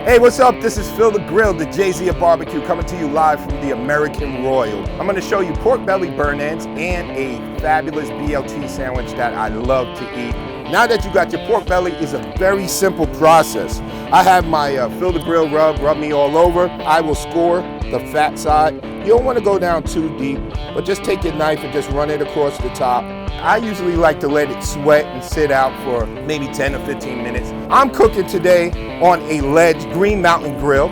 Hey, what's up? This is Phil the Grill, the Jay-Z of barbecue, coming to you live from the American Royal. I'm going to show you pork belly burn ends and a fabulous BLT sandwich that I love to eat. Now that you got your pork belly, it's a very simple process. I have my Phil the Grill rub me all over. I will score the fat side. You don't want to go down too deep, but just take your knife and just run it across the top. I usually like to let it sweat and sit out for maybe 10 or 15 minutes. I'm cooking today on a Ledge Green Mountain grill.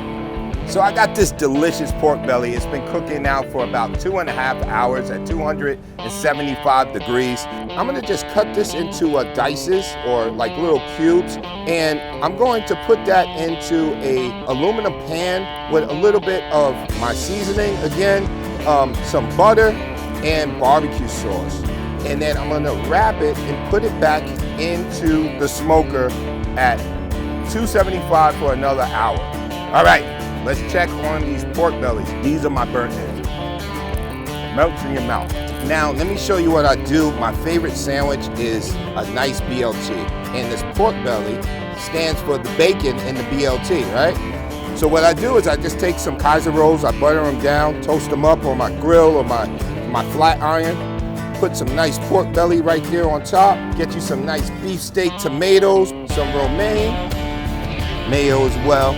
So I got this delicious pork belly. It's been cooking now for about 2.5 hours at 275 degrees. I'm gonna just cut this into dices or like little cubes, and I'm going to put that into a aluminum pan with a little bit of my seasoning, again, some butter and barbecue sauce. And then I'm gonna wrap it and put it back into the smoker at 275 for another hour. All right, let's check on these pork bellies. These are my burnt ends. Melts in your mouth. Now, let me show you what I do. My favorite sandwich is a nice BLT. And this pork belly stands for the bacon in the BLT, right? So what I do is I just take some Kaiser rolls, I butter them down, toast them up on my grill or my flat iron. Put some nice pork belly right there on top. Get you some nice beefsteak tomatoes, some romaine, mayo as well.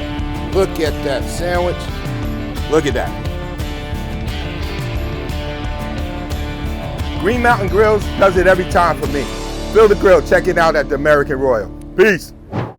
Look at that sandwich. Look at that. Green Mountain Grills does it every time for me. Phil the Grill, check it out at the American Royal. Peace.